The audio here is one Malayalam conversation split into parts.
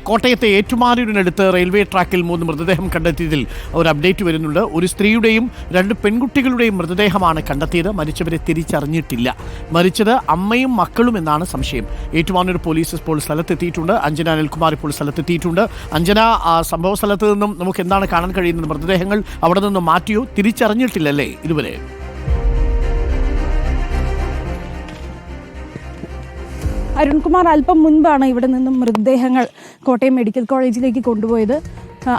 കോട്ടയത്തെ ഏറ്റുമാനൂരിനടുത്ത് റെയിൽവേ ട്രാക്കിൽ 3 മൃതദേഹം കണ്ടെത്തിയതിൽ ഒരു അപ്ഡേറ്റ് വരുന്നുണ്ട്. ഒരു സ്ത്രീയുടെയും 2 പെൺകുട്ടികളുടെയും മൃതദേഹമാണ് കണ്ടെത്തിയത്. മരിച്ചവരെ തിരിച്ചറിഞ്ഞിട്ടില്ല. മരിച്ചത് അമ്മയും മക്കളും എന്നാണ് സംശയം. ഏറ്റുമാനൂർ പോലീസ് ഇപ്പോൾ സ്ഥലത്തെത്തിയിട്ടുണ്ട്. അഞ്ജന അനിൽകുമാർ ഇപ്പോൾ സ്ഥലത്തെത്തിയിട്ടുണ്ട്. അഞ്ജന, സംഭവ സ്ഥലത്ത് നിന്നും നമുക്ക് എന്താണ് കാണാൻ കഴിയുന്നത്? മൃതദേഹങ്ങൾ അവിടെ നിന്ന് മാറ്റിയോ? തിരിച്ചറിഞ്ഞിട്ടില്ലല്ലേ ഇതുവരെ? അരുൺകുമാർ, അല്പം മുൻപാണ് ഇവിടെ നിന്നും മൃതദേഹങ്ങൾ കോട്ടയം മെഡിക്കൽ കോളേജിലേക്ക് കൊണ്ടുപോയത്.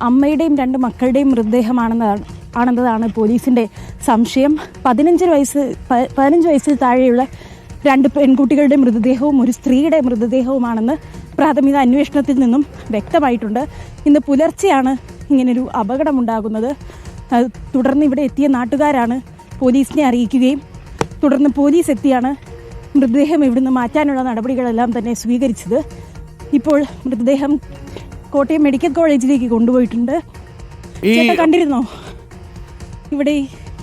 അമ്മയുടെയും 2 മക്കളുടെയും മൃതദേഹമാണെന്നതാണ് പോലീസിന്റെ സംശയം. 15 വയസ്സിൽ താഴെയുള്ള 2 പെൺകുട്ടികളുടെ മൃതദേഹവും ഒരു സ്ത്രീയുടെ മൃതദേഹവുമാണെന്ന് പ്രാഥമിക അന്വേഷണത്തിൽ നിന്നും വ്യക്തമായിട്ടുണ്ട്. ഇന്ന് പുലർച്ചെയാണ് ഇങ്ങനൊരു അപകടമുണ്ടാകുന്നത്. തുടർന്ന് ഇവിടെ എത്തിയ നാട്ടുകാരാണ് പോലീസിനെ അറിയിക്കുകയും തുടർന്ന് പോലീസ് എത്തിയാണ് മൃതദേഹം ഇവിടുന്ന് മാറ്റാനുള്ള നടപടികളെല്ലാം തന്നെ സ്വീകരിച്ചത്. ഇപ്പോൾ മൃതദേഹം കോട്ടയം മെഡിക്കൽ കോളേജിലേക്ക് കൊണ്ടുപോയിട്ടുണ്ട്. ചേട്ടാ, കണ്ടിരുന്നോ ഇവിടെ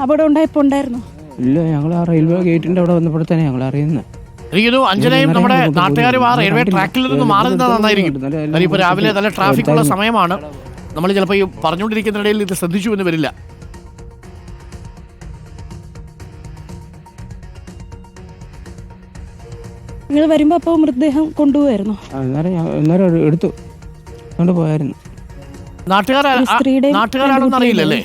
അപകടം ഉണ്ടായപ്പോൾ? ഉണ്ടായിരുന്നോ? ഇല്ല, ഞങ്ങൾ ആ റെയിൽവേ ഗേറ്റിന്റെ അവിടെ വന്നപ്പോൾ തന്നെ ഞങ്ങൾ അറിയുന്നത്. അഞ്ജനയും നമ്മുടെ നാട്ടുകാരും ആ റെയിൽവേ ട്രാക്കിൽ നിന്ന് മാറി നിന്നാൽ നന്നായിരിക്കും. ഇപ്പോൾ രാവിലെ നല്ല ട്രാഫിക് ഉള്ള സമയമാണ്. നമ്മൾ ചിലപ്പോൾ ഈ പറഞ്ഞുകൊണ്ടിരിക്കുന്നിടയിൽ ഇത് ശ്രദ്ധിച്ചു എന്ന് വരില്ല. നിങ്ങൾ വരുമ്പോ അപ്പോൾ മൃതദേഹം കൊണ്ടുപോയായിരുന്നു? അന്നേരം എടുത്തു കൊണ്ടുപോയായിരുന്നു. നാട്ടുകാരാണെന്ന് അറിയില്ലല്ലേ?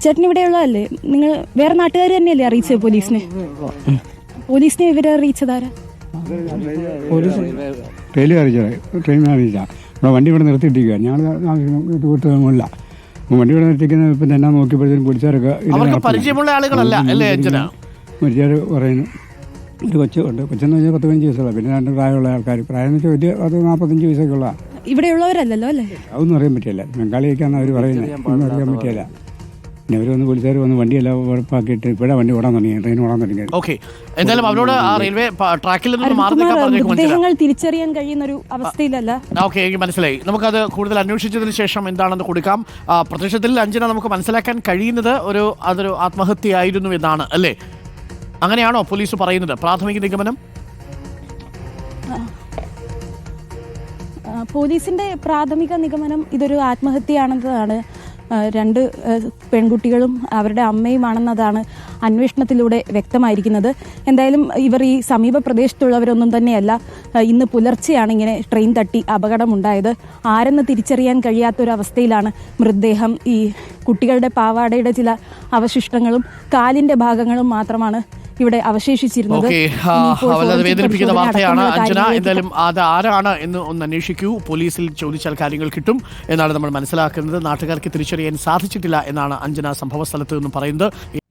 ചേട്ടൻ ഇവിടെയുള്ളതല്ലേ? നിങ്ങൾ വേറെ നാട്ടുകാർ തന്നെയല്ലേ അറിയിച്ചത് പോലീസിനെ? പോലീസിനെ ഇവരെ അറിയിച്ചതാരാ? റെയിൽവേ അറിയിച്ചത്, ട്രെയിൻ അറിയിച്ചാ. ഇവിടെ വണ്ടി ഇവിടെ നിർത്തിയിട്ടിരിക്കുക. ഞങ്ങൾ കൂട്ടുമില്ല. വണ്ടി ഇവിടെ നിർത്തിക്കുന്ന ഇപ്പം തന്നെ നോക്കിയപ്പോഴത്തേക്കും പോലീസുകാരൊക്കെ പരിചയമുള്ള ആളുകളല്ല അല്ലേ അഞ്ജന? മരിച്ചാർ പറയുന്നു. ഒരു കൊച്ചുണ്ട്. കൊച്ചെന്ന് വെച്ചാൽ 15 വയസ്സുള്ള, പിന്നെ 2 പ്രായമുള്ള ആൾക്കാർ. പ്രായം എന്ന് വെച്ചാൽ വലിയ 45 വയസ്സൊക്കെ ഉള്ള. ഇവിടെയുള്ളവരല്ലല്ലോ അല്ലേ? അതൊന്നും അറിയാൻ പറ്റില്ല. ബംഗാളിയൊക്കെയാണ് അവർ പറയുന്നത്. ഒന്നും അറിയാൻ പറ്റില്ല. പിന്നെ അവർ വന്ന് പോലീസുകാർ വന്ന് വണ്ടിയെല്ലാം ഉറപ്പാക്കിയിട്ട് ഇപ്പോഴാണ് വണ്ടി ഓടാൻ തുടങ്ങി, ട്രെയിൻ ഓടാൻ തുടങ്ങി. ഓക്കെ, എന്തായാലും അവരോട് ആ റെയിൽവേ ട്രാക്കിൽ നിന്ന് മാറി നിൽക്കാൻ മൃതദേഹങ്ങൾ തിരിച്ചറിയാൻ കഴിയുന്ന ഒരു അവസ്ഥയിലല്ല. ഓക്കെ, എനിക്ക് മനസ്സിലായി. നമുക്കത് കൂടുതൽ അന്വേഷിച്ചതിന് ശേഷം എന്താണെന്ന് കൊടുക്കാം. പ്രത്യക്ഷത്തിൽ അഞ്ജന നമുക്ക് മനസ്സിലാക്കാൻ കഴിയുന്നത് അതൊരു ആത്മഹത്യയായിരുന്നു എന്നാണ് അല്ലേ? അങ്ങനെയാണോ പോലീസ് പറയുന്നത്? പ്രാഥമിക നിഗമനം പോലീസിന്റെ പ്രാഥമിക നിഗമനം ഇതൊരു ആത്മഹത്യയാണെന്നതാണ്. 2 പെൺകുട്ടികളും അവരുടെ അമ്മയുമാണെന്നതാണ് അന്വേഷണത്തിലൂടെ വ്യക്തമായിരിക്കുന്നത്. എന്തായാലും ഇവർ ഈ സമീപ പ്രദേശത്തുള്ളവരൊന്നും തന്നെയല്ല. ഇന്ന് പുലർച്ചെയാണ് ഇങ്ങനെ ട്രെയിൻ തട്ടി അപകടമുണ്ടായത്. ആരെന്ന് തിരിച്ചറിയാൻ കഴിയാത്തൊരവസ്ഥയിലാണ് മൃതദേഹം. ഈ കുട്ടികളുടെ പാവാടയുടെ ചില അവശിഷ്ടങ്ങളും കാലിന്റെ ഭാഗങ്ങളും മാത്രമാണ് ഇവിടെ അവശേഷിച്ചിരുന്നത്. വളരെ വേദനിപ്പിക്കുന്ന വാർത്തയാണ് അഞ്ജന. എന്തായാലും അത് ആരാണ് എന്ന് ഒന്ന് അന്വേഷിക്കൂ. പോലീസിൽ ചോദിച്ചാൽ കാര്യങ്ങൾ കിട്ടും എന്നാണ് നമ്മൾ മനസ്സിലാക്കുന്നത്. നാട്ടുകാർക്ക് തിരിച്ചറിയാൻ സാധിച്ചിട്ടില്ല എന്നാണ് അഞ്ജന സംഭവ സ്ഥലത്ത് നിന്നും പറയുന്നത്.